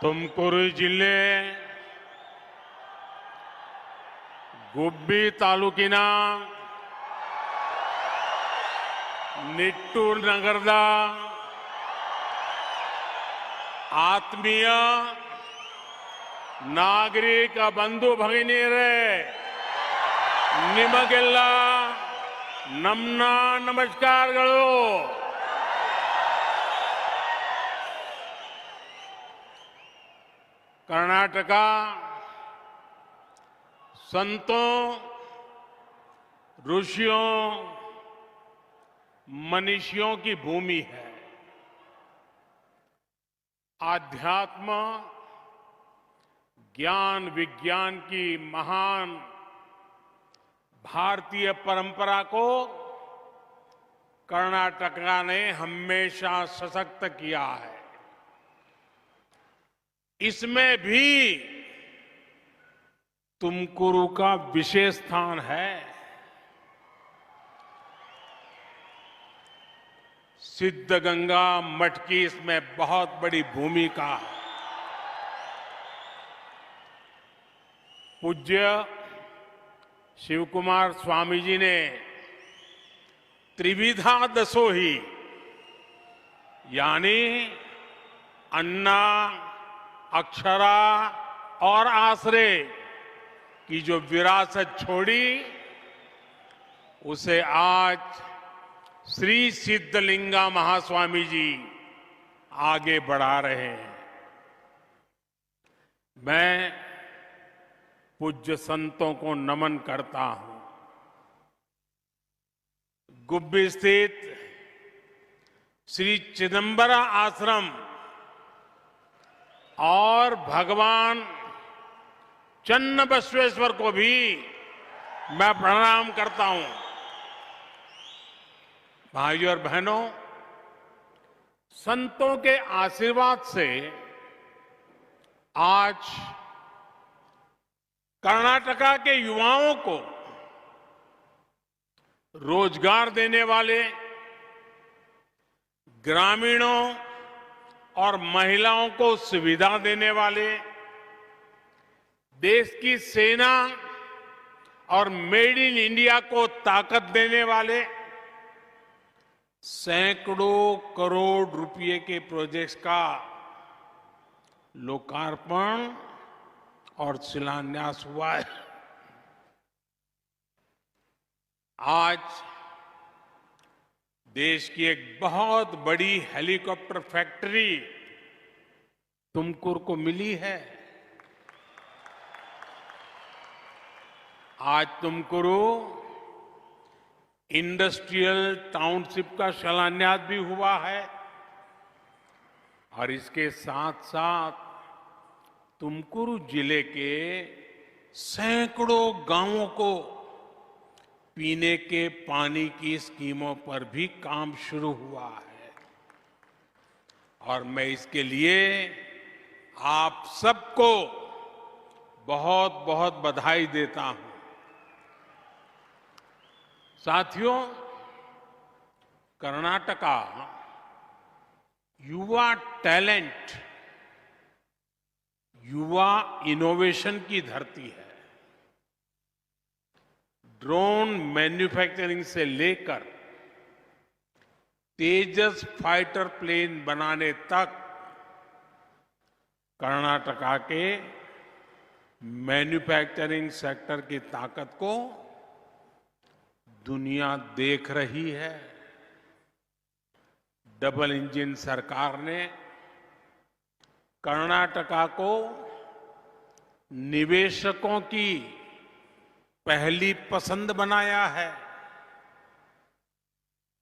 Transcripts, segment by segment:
ತುಮಕೂರು ಜಿಲ್ಲೆ ಗುಬ್ಬಿ ತಾಲೂಕಿನ ನಿಟ್ಟೂರು ನಗರದ ಆತ್ಮೀಯ ನಾಗರಿಕ ಬಂಧು ಭಗಿನಿಯರೇ, ನಿಮಗೆಲ್ಲ ನಮ್ಮ ನಮಸ್ಕಾರಗಳು. कर्नाटक संतों, ऋषियों, मनीषियों की भूमि है. आध्यात्म, ज्ञान विज्ञान की महान भारतीय परंपरा को कर्नाटक ने हमेशा सशक्त किया है. इसमें भी तुमकुरु का विशेष स्थान है. सिद्धगंगा मठ की इसमें बहुत बड़ी भूमिका है. पूज्य शिवकुमार स्वामी जी ने त्रिविधा दसोही यानी अन्ना, अक्षरा और आश्रय की जो विरासत छोड़ी, उसे आज श्री सिद्धलिंगा महास्वामी जी आगे बढ़ा रहे हैं. मैं पूज्य संतों को नमन करता हूं. गुब्बी स्थित श्री चिदंबरा आश्रम और भगवान चन्न बसवेश्वर को भी मैं प्रणाम करता हूं. भाइयों और बहनों, संतों के आशीर्वाद से आज कर्नाटका के युवाओं को रोजगार देने वाले, ग्रामीणों और महिलाओं को सुविधा देने वाले, देश की सेना और मेड इन इंडिया को ताकत देने वाले सैकड़ों करोड़ रुपए के प्रोजेक्ट्स का लोकार्पण और शिलान्यास हुआ है. आज देश की एक बहुत बड़ी हेलीकॉप्टर फैक्ट्री तुमकुर को मिली है. आज तुमकुरु इंडस्ट्रियल टाउनशिप का शिलान्यास भी हुआ है और इसके साथ साथ तुमकुरु जिले के सैकड़ों गांवों को पीने के पानी की स्कीमों पर भी काम शुरू हुआ है. और मैं इसके लिए आप सबको बहुत बहुत बधाई देता हूं. साथियों, कर्नाटका युवा टैलेंट, युवा इनोवेशन की धरती है. ड्रोन मैन्युफैक्चरिंग से लेकर तेजस फाइटर प्लेन बनाने तक कर्नाटका के मैन्युफैक्चरिंग सेक्टर की ताकत को दुनिया देख रही है. डबल इंजन सरकार ने कर्नाटका को निवेशकों की पहली पसंद बनाया है.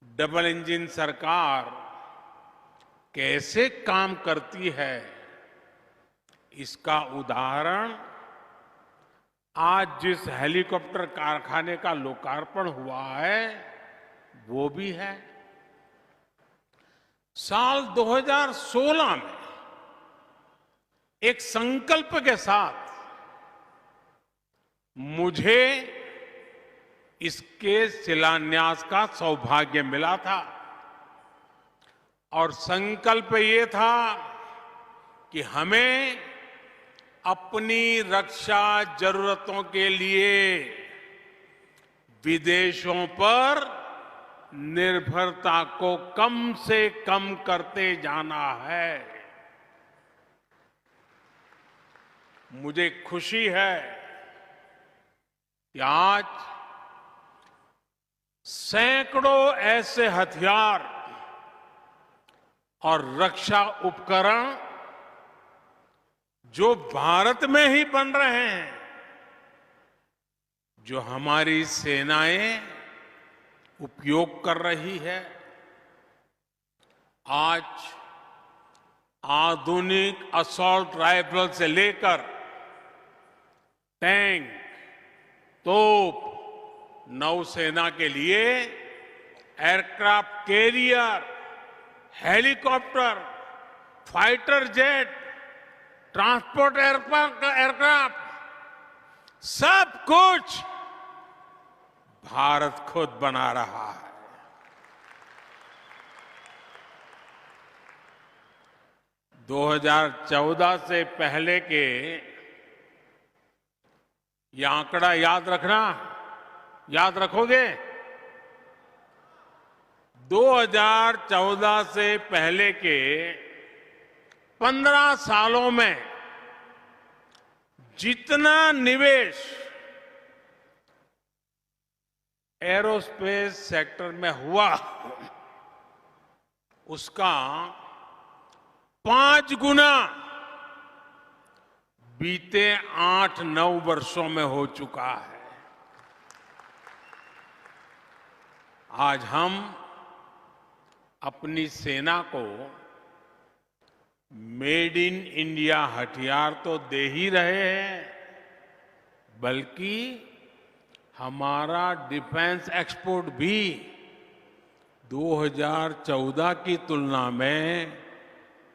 डबल इंजन सरकार कैसे काम करती है, इसका उदाहरण आज जिस हेलीकॉप्टर कारखाने का लोकार्पण हुआ है वो भी है. साल 2016 में एक संकल्प के साथ मुझे इसके शिलान्यास का सौभाग्य मिला था और संकल्प ये था कि हमें अपनी रक्षा जरूरतों के लिए विदेशों पर निर्भरता को कम से कम करते जाना है। मुझे खुशी है कि आज सैकड़ों ऐसे हथियार और रक्षा उपकरण जो भारत में ही बन रहे हैं, जो हमारी सेनाएं उपयोग कर रही है। आज आधुनिक असॉल्ट राइफल से लेकर टैंक, तोप, नौसेना के लिए aircraft carrier, helicopter, fighter jet, transport aircraft, सब कुछ भारत खुद बना रहा है। दो 2014 से पहले के ये आंकड़ा याद रखना, याद रखोगे? 2014 से पहले के 15 सालों में जितना निवेश एरोस्पेस सेक्टर में हुआ, उसका 5 गुना बीते 8-9 वर्षों में हो चुका है। आज हम अपनी सेना को मेड इन इंडिया हथियार तो दे ही रहे हैं, बल्कि हमारा डिफेंस एक्सपोर्ट भी 2014 की तुलना में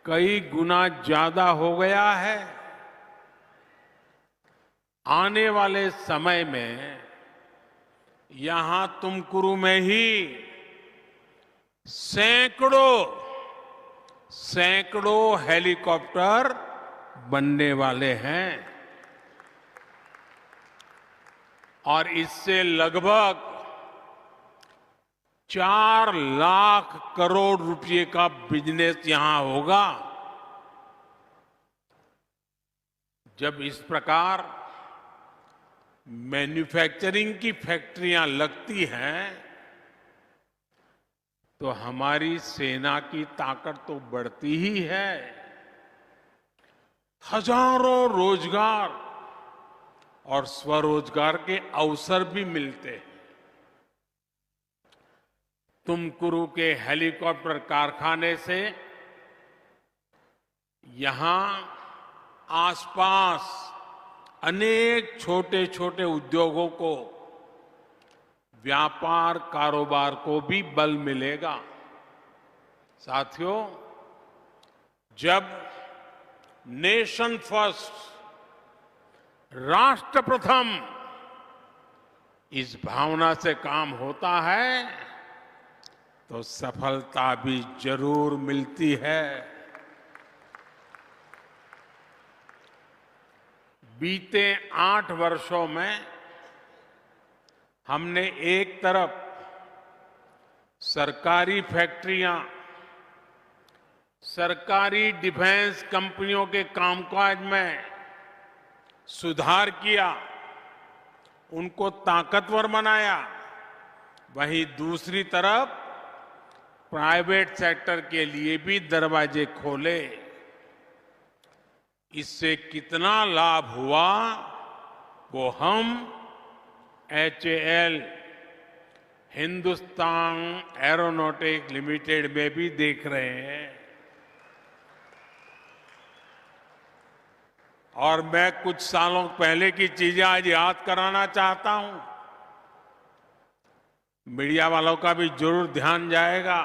कई गुना ज्यादा हो गया है। आने वाले समय में यहां तुमकुरू में ही सैकड़ों हेलीकॉप्टर बनने वाले हैं और इससे लगभग 4 लाख करोड़ रुपए का बिजनेस यहां होगा। जब इस प्रकार मैन्युफैक्चरिंग की फैक्ट्रियां लगती हैं तो हमारी सेना की ताकत तो बढ़ती ही है। हजारों रोजगार और स्वरोजगार के अवसर भी मिलते हैं। तुमकुरू के हेलीकॉप्टर कारखाने से यहां आसपास अनेक छोटे छोटे उद्योगों को, व्यापार कारोबार को भी बल मिलेगा। साथियों, जब नेशन फर्स्ट, राष्ट्र प्रथम, इस भावना से काम होता है तो सफलता भी जरूर मिलती है। बीते 8 वर्षों में हमने एक तरफ सरकारी फैक्ट्रियां, सरकारी डिफेंस कंपनियों के कामकाज में सुधार किया, उनको ताकतवर बनाया, वहीं दूसरी तरफ प्राइवेट सेक्टर के लिए भी दरवाजे खोले। इससे कितना लाभ हुआ वो हम HAL, हिंदुस्तान एरोनॉटिक्स लिमिटेड में भी देख रहे हैं। और मैं कुछ सालों पहले की चीजें आज याद कराना चाहता हूं। मीडिया वालों का भी जरूर ध्यान जाएगा।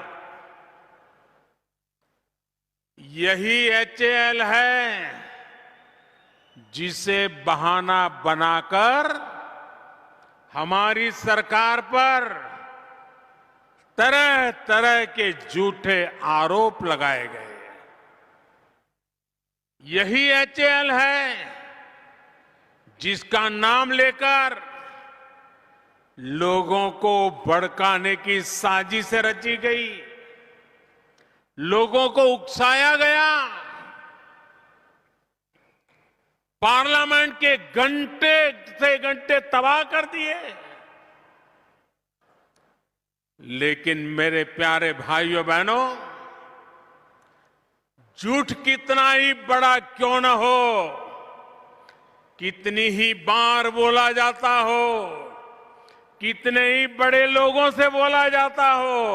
यही HAL है जिसे बहाना बनाकर हमारी सरकार पर तरह तरह के झूठे आरोप लगाए गए। यही एचएएल है जिसका नाम लेकर लोगों को भड़काने की साजिश रची गई, लोगों को उकसाया गया, पार्लियामेंट के घंटे से घंटे तबाह कर दिए। लेकिन मेरे प्यारे भाइयों बहनों, झूठ कितना ही बड़ा क्यों न हो, कितनी ही बार बोला जाता हो, कितने ही बड़े लोगों से बोला जाता हो,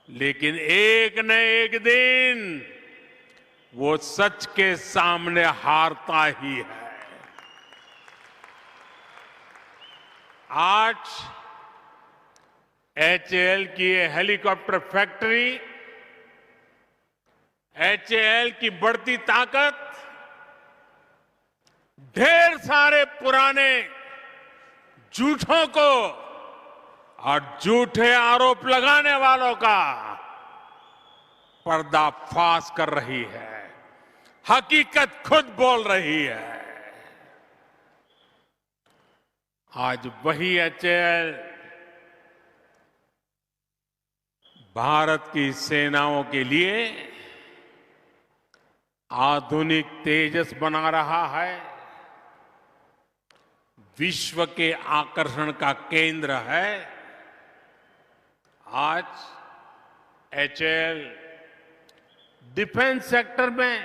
लेकिन एक न एक दिन वो सच के सामने हारता ही है। आज एचएएल की ये हेलीकॉप्टर फैक्ट्री, एचएएल की बढ़ती ताकत ढेर सारे पुराने झूठों को और झूठे आरोप लगाने वालों का पर्दाफाश कर रही है, हकीकत खुद बोल रही है। आज वही एचएएल भारत की सेनाओं के लिए आधुनिक तेजस बना रहा है, विश्व के आकर्षण का केंद्र है। आज एचएएल डिफेंस सेक्टर में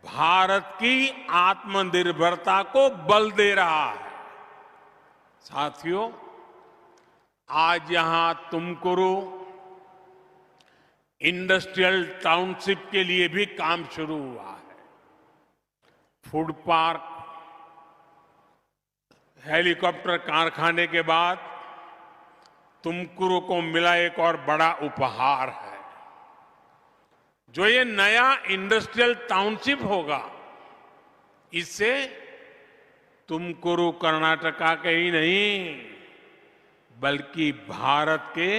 भारत की आत्मनिर्भरता को बल दे रहा है। साथियों, आज यहां तुमकुरू इंडस्ट्रियल टाउनशिप के लिए भी काम शुरू हुआ है। फूड पार्क, हेलीकॉप्टर कारखाने के बाद तुमकुरू को मिला एक और बड़ा उपहार है। जो ये नया इंडस्ट्रियल टाउनशिप होगा, इससे तुमकुरू कर्नाटका के ही नहीं बल्कि भारत के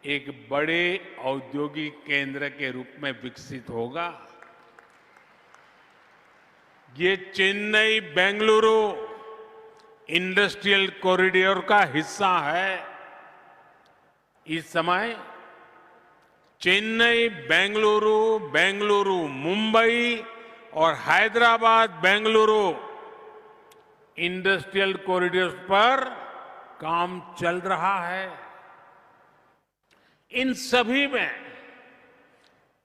एक बड़े औद्योगिक केंद्र के रूप में विकसित होगा। ये चेन्नई बेंगलुरु इंडस्ट्रियल कॉरिडोर का हिस्सा है। इस समय चेन्नई बेंगलुरु, बेंगलुरु मुंबई और हैदराबाद बेंगलुरु इंडस्ट्रियल कॉरिडोर पर काम चल रहा है। इन सभी में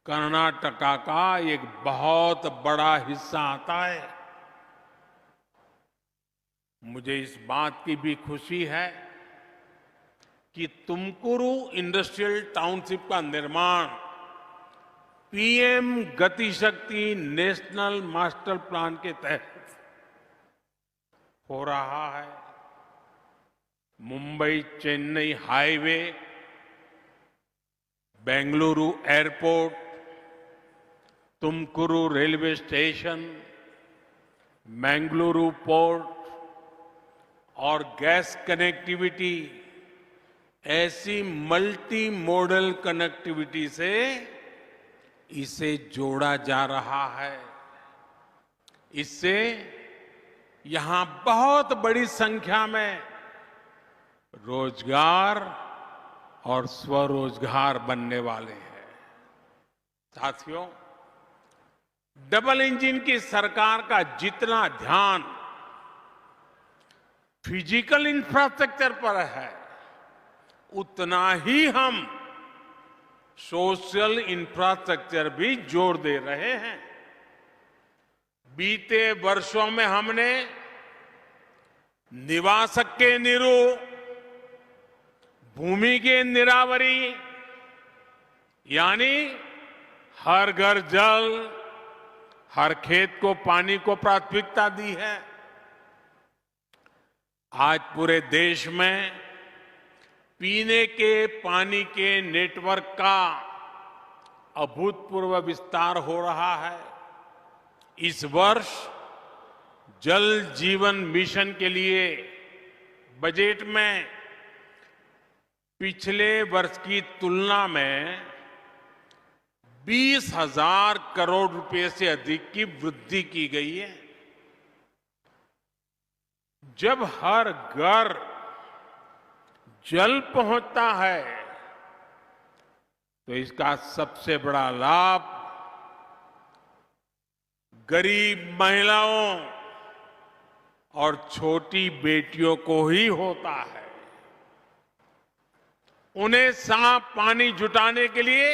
कर्नाटका का एक बहुत बड़ा हिस्सा आता है। मुझे इस बात की भी खुशी है कि तुमकुरू इंडस्ट्रियल टाउनशिप का निर्माण पीएम गति शक्ति नेशनल मास्टर प्लान के तहत हो रहा है। Mumbai Chennai highway, Bengaluru airport, Tumakuru railway station, Mangaluru port और गैस कनेक्टिविटी, ऐसी मल्टी मॉडल कनेक्टिविटी से इसे जोड़ा जा रहा है। इससे यहां बहुत बड़ी संख्या में रोजगार और स्वरोजगार बनने वाले हैं। साथियों, डबल इंजन की सरकार का जितना ध्यान फिजिकल इंफ्रास्ट्रक्चर पर है, उतना ही हम सोशल इंफ्रास्ट्रक्चर भी जोड़ दे रहे हैं। बीते वर्षों में हमने निवासक के निरू, भूमि के निरावरी यानी हर घर जल, हर खेत को पानी को प्राथमिकता दी है। आज पूरे देश में पीने के पानी के नेटवर्क का अभूतपूर्व विस्तार हो रहा है। इस वर्ष जल जीवन मिशन के लिए बजट में पिछले वर्ष की तुलना में 20,000 करोड़ रुपए से अधिक की वृद्धि की गई है। जब हर घर जल पहुंचता है तो इसका सबसे बड़ा लाभ गरीब महिलाओं और छोटी बेटियों को ही होता है। उन्हें साफ पानी जुटाने के लिए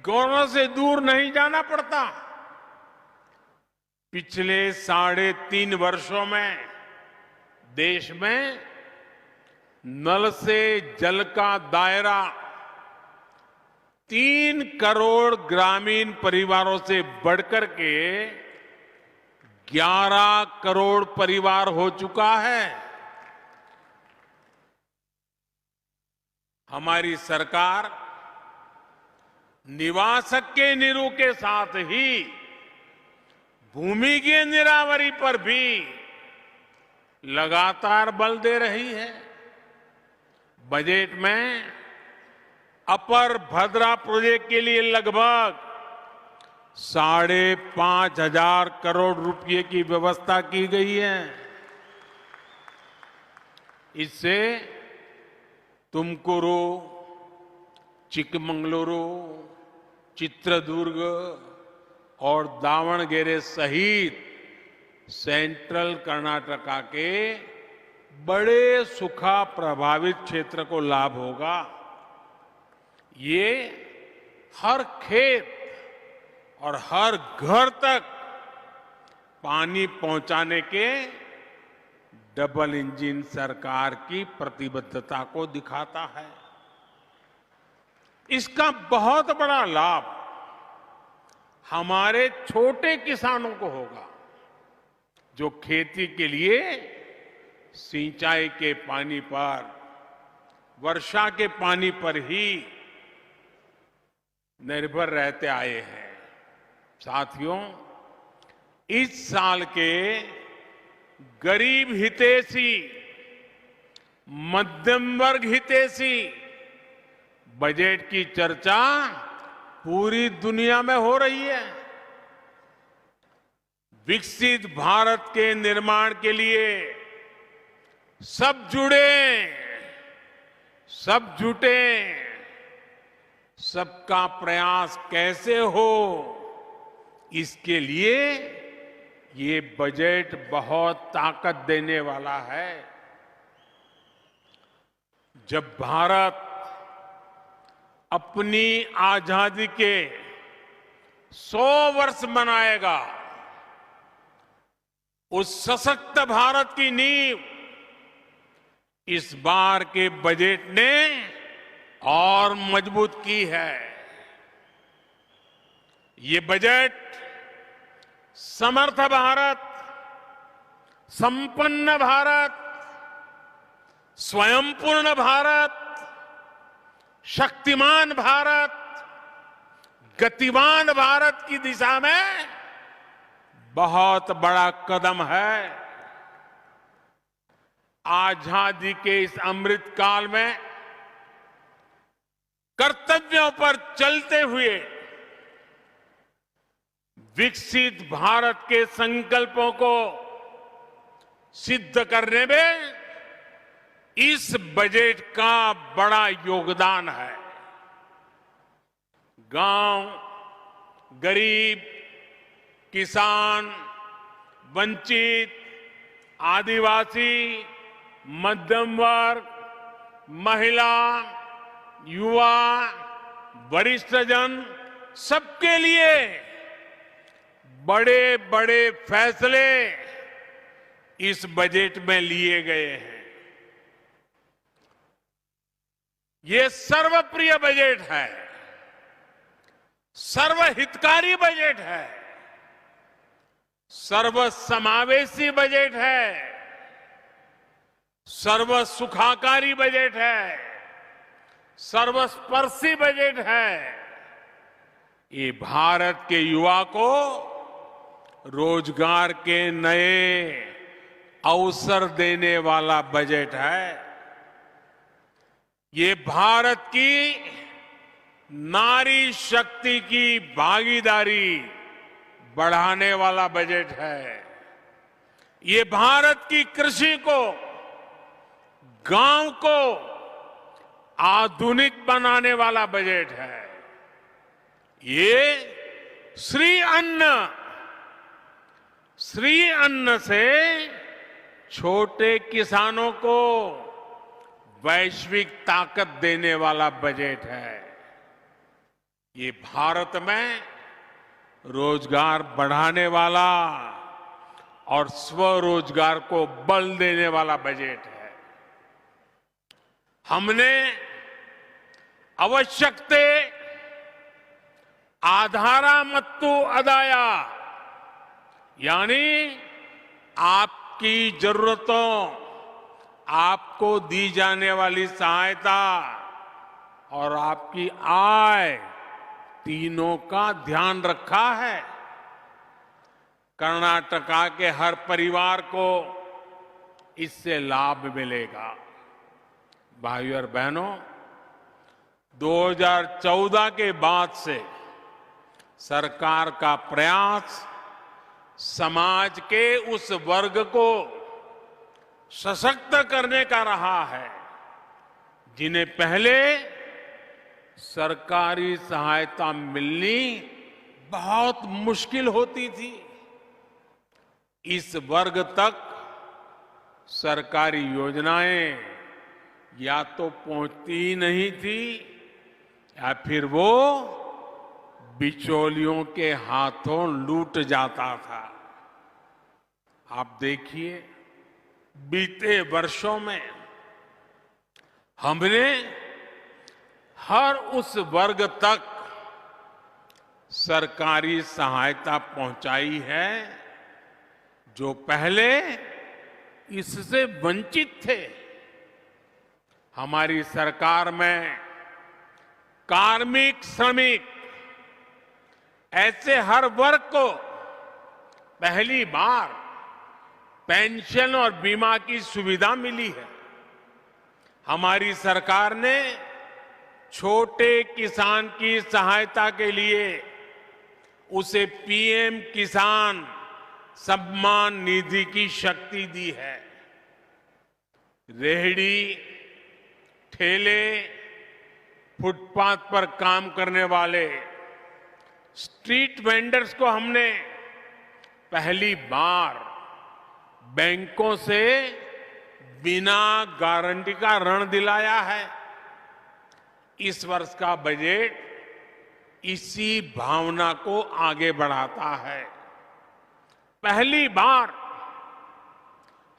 गांवों से दूर नहीं जाना पड़ता। पिछले 3.5 वर्षों में देश में नल से जल का दायरा 3 करोड़ ग्रामीण परिवारों से बढ़कर के 11 करोड़ परिवार हो चुका है। हमारी सरकार निवासक के नीरू के साथ ही भूमिकीय नीरावरी पर भी लगातार बल दे रही है। बजट में अपर भद्रा प्रोजेक्ट के लिए लगभग 5,500 करोड़ रुपए की व्यवस्था की गई है। इससे तुमकुरू, चिकमंगलुरु, चित्रदुर्ग और दावणगेरे सहित सेंट्रल कर्नाटका के बड़े सूखा प्रभावित क्षेत्र को लाभ होगा। ये हर खेत और हर घर तक पानी पहुंचाने के डबल इंजन सरकार की प्रतिबद्धता को दिखाता है। इसका बहुत बड़ा लाभ हमारे छोटे किसानों को होगा, जो खेती के लिए सिंचाई के पानी पर, वर्षा के पानी पर ही निर्भर रहते आए हैं। साथियों, इस साल के गरीब हितैषी, मध्यम वर्ग हितैषी बजट की चर्चा पूरी दुनिया में हो रही है। विकसित भारत के निर्माण के लिए सब जुड़े, सब जुटे, सबका प्रयास कैसे हो, इसके लिए ये बजट बहुत ताकत देने वाला है। जब भारत अपनी आजादी के 100 वर्ष मनाएगा, उस सशक्त भारत की नींव इस बार के बजट ने और मजबूत की है। ये बजट समर्थ भारत, संपन्न भारत, स्वयंपूर्ण भारत, शक्तिमान भारत, गतिमान भारत की दिशा में बहुत बड़ा कदम है। आजादी के इस अमृत काल में कर्तव्यों पर चलते हुए विकसित भारत के संकल्पों को सिद्ध करने में इस बजट का बड़ा योगदान है। गांव, गरीब, किसान, वंचित, आदिवासी, मध्यम वर्ग, महिला, युवा, वरिष्ठ जन, सबके लिए बड़े बड़े फैसले इस बजट में लिए गए हैं। ये सर्वप्रिय बजट है, सर्वहितकारी बजट है, सर्वसमावेशी बजट है, सर्वसुखाकारी बजट है, सर्वस्पर्शी बजट है। ये भारत के युवा को रोजगार के नए अवसर देने वाला बजट है। ये भारत की नारी शक्ति की भागीदारी बढ़ाने वाला बजट है। ये भारत की कृषि को, गांव को आधुनिक बनाने वाला बजट है। ये श्री अन्न से छोटे किसानों को वैश्विक ताकत देने वाला बजट है। ये भारत में रोजगार बढ़ाने वाला और स्वरोजगार को बल देने वाला बजट है। हमने आवश्यकते आधारा मत्तु अदाया, यानी आपकी जरूरतों, आपको दी जाने वाली सहायता और आपकी आय, तीनों का ध्यान रखा है। कर्नाटका के हर परिवार को इससे लाभ मिलेगा। भाइयों और बहनों, 2014 के बाद से सरकार का प्रयास समाज के उस वर्ग को सशक्त करने का रहा है जिन्हें पहले सरकारी सहायता मिलनी बहुत मुश्किल होती थी। इस वर्ग तक सरकारी योजनाएं या तो पहुंचती ही नहीं थी या फिर वो बिचौलियों के हाथों लूट जाता था। आप देखिए, बीते वर्षों में हमने हर उस वर्ग तक सरकारी सहायता पहुंचाई है जो पहले इससे वंचित थे। हमारी सरकार में कार्मिक, श्रमिक, ऐसे हर वर्ग को पहली बार पेंशन और बीमा की सुविधा मिली है। हमारी सरकार ने छोटे किसान की सहायता के लिए उसे पीएम किसान सम्मान निधि की शक्ति दी है। रेहड़ी, ठेले, फुटपाथ पर काम करने वाले स्ट्रीट वेंडर्स को हमने पहली बार बैंकों से बिना गारंटी का ऋण दिलाया है। इस वर्ष का बजट इसी भावना को आगे बढ़ाता है। पहली बार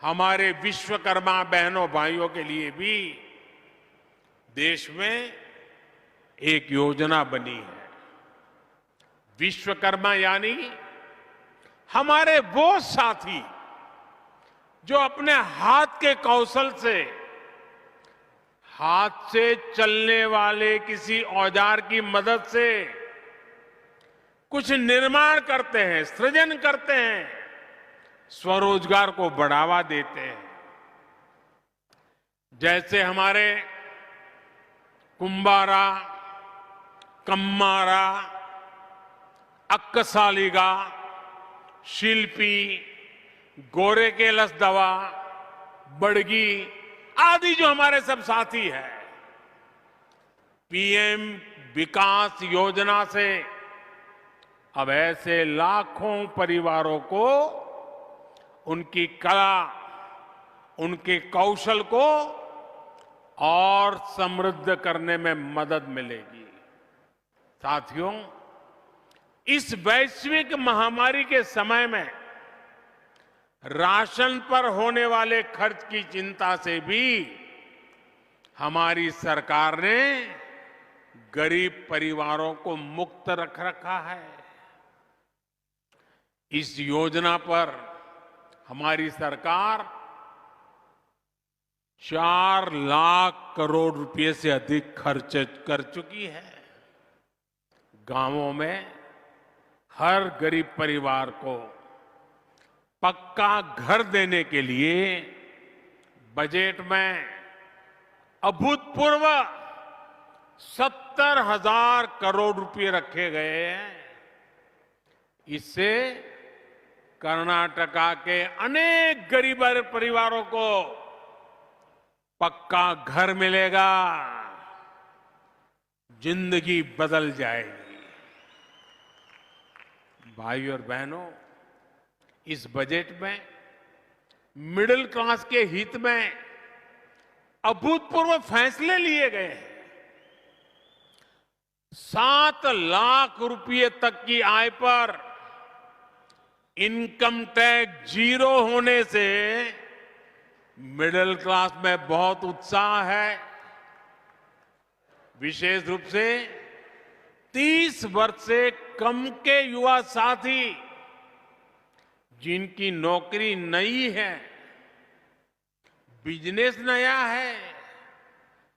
हमारे विश्वकर्मा बहनों भाइयों के लिए भी देश में एक योजना बनी है। विश्वकर्मा यानी हमारे वो साथी जो अपने हाथ के कौशल से, हाथ से चलने वाले किसी औजार की मदद से कुछ निर्माण करते हैं, सृजन करते हैं, स्वरोजगार को बढ़ावा देते हैं। जैसे हमारे कुंभारा, कम्मारा, अक्कसालिगा, शिल्पी, गोरे के लसदवा, बड़गी आदि जो हमारे सब साथी हैं, पीएम विकास योजना से अब ऐसे लाखों परिवारों को उनकी कला, उनके कौशल को और समृद्ध करने में मदद मिलेगी। साथियों, इस वैश्विक महामारी के समय में राशन पर होने वाले खर्च की चिंता से भी हमारी सरकार ने गरीब परिवारों को मुक्त रख रखा है। इस योजना पर हमारी सरकार 4 लाख करोड़ रुपए से अधिक खर्च कर चुकी है। गांवों में हर गरीब परिवार को पक्का घर देने के लिए बजट में अभूतपूर्व 70,000 करोड़ रुपए रखे गए हैं। इससे कर्नाटका के अनेक गरीब परिवारों को पक्का घर मिलेगा, जिंदगी बदल जाएगी। भाइयों और बहनों, इस बजट में मिडिल क्लास के हित में अभूतपूर्व फैसले लिए गए हैं। 7 लाख रुपए तक की आय पर इनकम टैक्स जीरो होने से मिडिल क्लास में बहुत उत्साह है। विशेष रूप से 30 वर्ष से कम के युवा साथी जिनकी नौकरी नई है, बिजनेस नया है,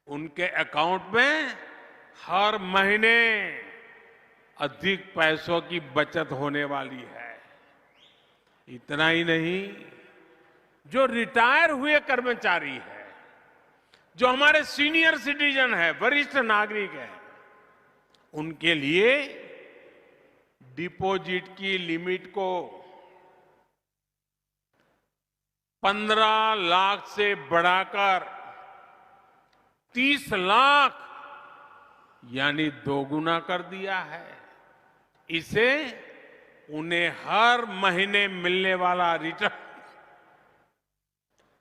उनके अकाउंट में हर महीने अधिक पैसों की बचत होने वाली है। इतना ही नहीं, जो रिटायर हुए कर्मचारी है, जो हमारे सीनियर सिटीजन है, वरिष्ठ नागरिक है, उनके लिए डिपॉजिट की लिमिट को 15 लाख से बढ़ाकर 30 लाख यानी दोगुना कर दिया है। इसे उन्हें हर महीने मिलने वाला रिटर्न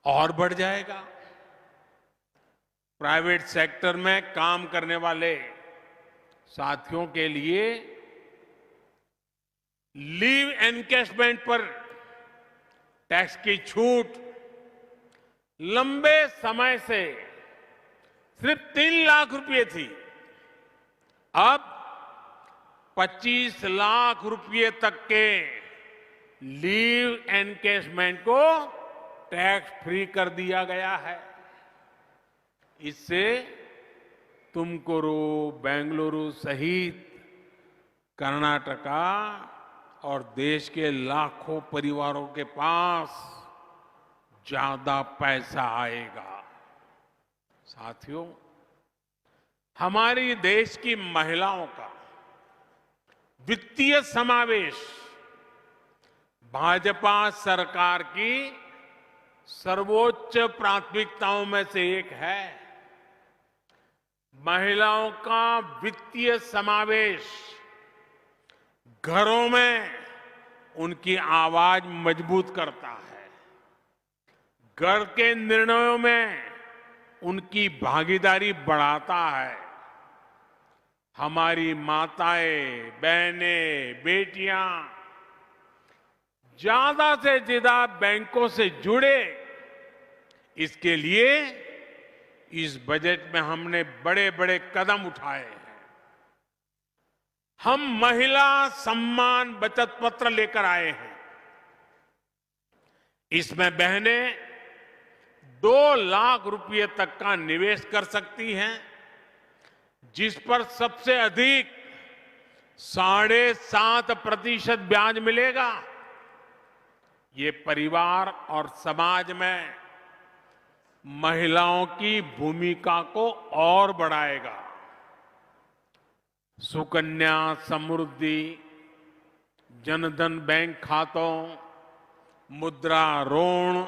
और बढ़ जाएगा। प्राइवेट सेक्टर में काम करने वाले साथियों के लिए लीव एनकैशमेंट पर टैक्स की छूट लंबे समय से सिर्फ 3 लाख रुपए थी, अब 25 लाख रुपए तक के लीव एनकैशमेंट को टैक्स फ्री कर दिया गया है। इससे तुमकुरू, बेंगलुरु सहित कर्नाटका और देश के लाखों परिवारों के पास ज्यादा पैसा आएगा। साथियों, हमारी देश की महिलाओं का वित्तीय समावेश भाजपा सरकार की सर्वोच्च प्राथमिकताओं में से एक है। महिलाओं का वित्तीय समावेश घरों में उनकी आवाज मजबूत करता है, घर के निर्णयों में उनकी भागीदारी बढ़ाता है। हमारी माताएं, बहनें, बेटियां ज्यादा से ज्यादा बैंकों से जुड़े, इसके लिए इस बजट में हमने बड़े बड़े कदम उठाए हैं। हम महिला सम्मान बचत पत्र लेकर आए हैं। इसमें बहनें 2 लाख रुपए तक का निवेश कर सकती हैं, जिस पर सबसे अधिक 7.5% ब्याज मिलेगा। ये परिवार और समाज में महिलाओं की भूमिका को और बढ़ाएगा। सुकन्या समृद्धि, जनधन बैंक खातों, मुद्रा ऋण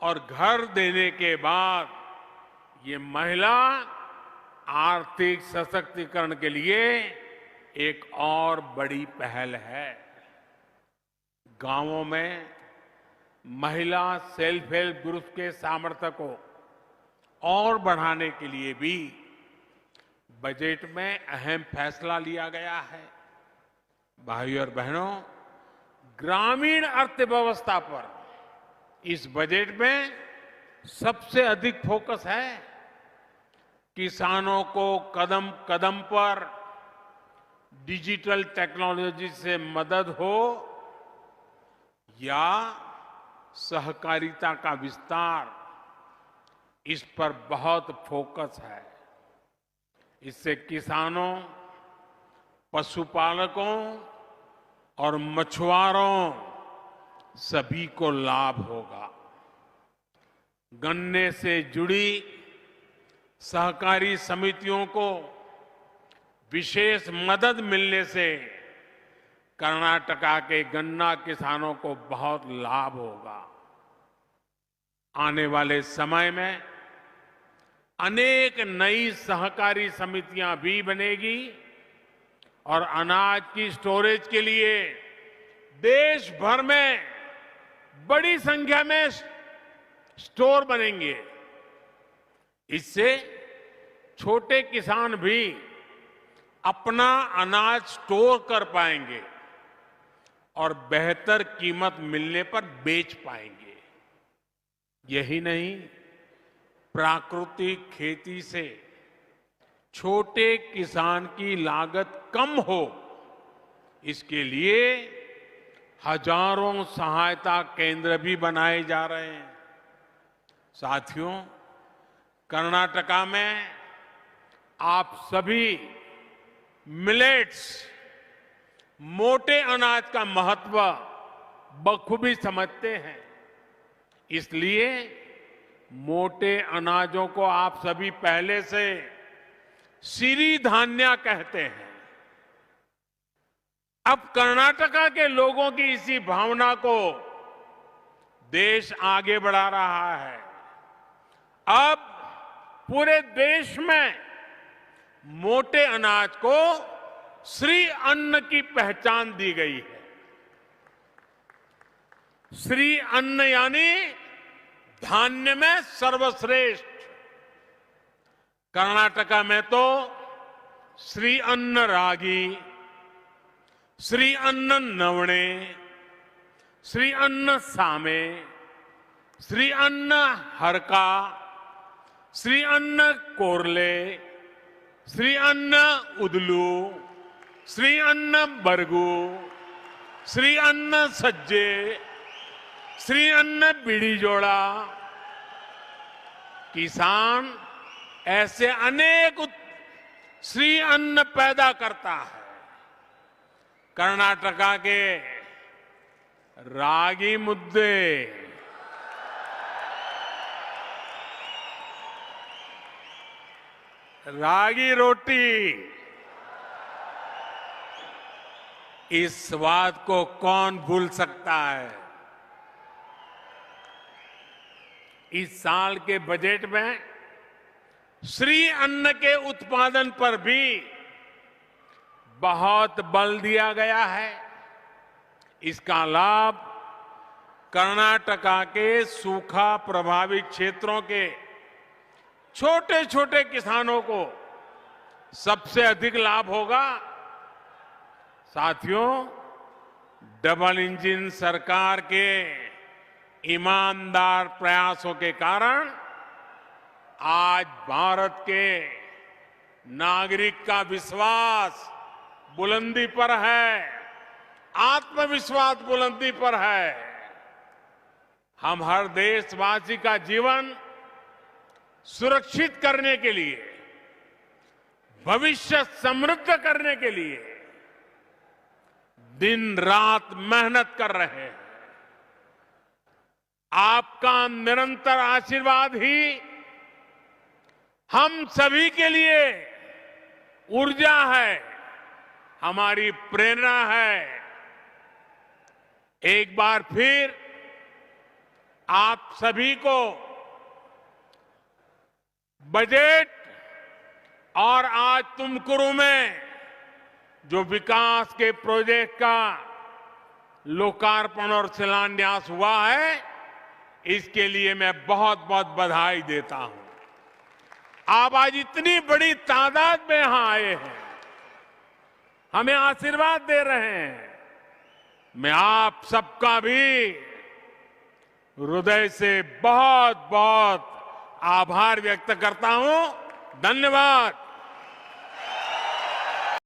और घर देने के बाद ये महिला आर्थिक सशक्तिकरण के लिए एक और बड़ी पहल है। गांवों में महिला सेल्फ हेल्प ग्रुप के सामर्थ्य को और बढ़ाने के लिए भी बजट में अहम फैसला लिया गया है। भाइयों और बहनों, ग्रामीण अर्थव्यवस्था पर इस बजट में सबसे अधिक फोकस है। किसानों को कदम कदम पर डिजिटल टेक्नोलॉजी से मदद हो या सहकारिता का विस्तार, इस पर बहुत फोकस है। इससे किसानों, पशुपालकों और मछुआरों सभी को लाभ होगा। गन्ने से जुड़ी सहकारी समितियों को विशेष मदद मिलने से कर्नाटका के गन्ना किसानों को बहुत लाभ होगा। आने वाले समय में अनेक नई सहकारी समितियां भी बनेगी और अनाज की स्टोरेज के लिए देश भर में बड़ी संख्या में स्टोर बनेंगे। इससे छोटे किसान भी अपना अनाज स्टोर कर पाएंगे और बेहतर कीमत मिलने पर बेच पाएंगे। यही नहीं, प्राकृतिक खेती से छोटे किसान की लागत कम हो, इसके लिए हजारों सहायता केंद्र भी बनाए जा रहे हैं। साथियों, कर्नाटका में आप सभी मिलेट्स, मोटे अनाज का महत्व बखूबी समझते हैं। इसलिए मोटे अनाजों को आप सभी पहले से सिरीधान्या कहते हैं। अब कर्नाटका के लोगों की इसी भावना को देश आगे बढ़ा रहा है। अब पूरे देश में मोटे अनाज को श्री अन्न की पहचान दी गई है। श्री अन्न यानी धान्य में सर्वश्रेष्ठ। कर्नाटका में तो श्री अन्न रागी, श्री अन्न नवणे, श्री अन्न सामे, श्री अन्न हरका, श्री अन्न कोरले, श्री अन्न उदलू, श्री अन्न बरगू, श्री अन्न सज्जे, श्री अन्न बीड़ी जोड़ा। किसान ऐसे अनेक श्री अन्न पैदा करता है। कर्नाटका के रागी मुद्दे, रागी रोटी, इस स्वाद को कौन भूल सकता है। इस साल के बजट में श्री अन्न के उत्पादन पर भी बहुत बल दिया गया है। इसका लाभ कर्नाटका के सूखा प्रभावित क्षेत्रों के छोटे छोटे किसानों को सबसे अधिक लाभ होगा। साथियों, डबल इंजन सरकार के ईमानदार प्रयासों के कारण आज भारत के नागरिक का विश्वास बुलंदी पर है, आत्मविश्वास बुलंदी पर है। हम हर देशवासी का जीवन सुरक्षित करने के लिए, भविष्य समृद्ध करने के लिए दिन रात मेहनत कर रहे हैं। आपका निरंतर आशीर्वाद ही हम सभी के लिए ऊर्जा है, हमारी प्रेरणा है। एक बार फिर आप सभी को बजट और आज तुमकुरू में जो विकास के प्रोजेक्ट का लोकार्पण और शिलान्यास हुआ है, इसके लिए मैं बहुत बहुत बधाई देता हूं। आप आज इतनी बड़ी तादाद में यहां आए हैं, हमें आशीर्वाद दे रहे हैं। मैं आप सबका भी हृदय से बहुत बहुत आभार व्यक्त करता हूं। धन्यवाद।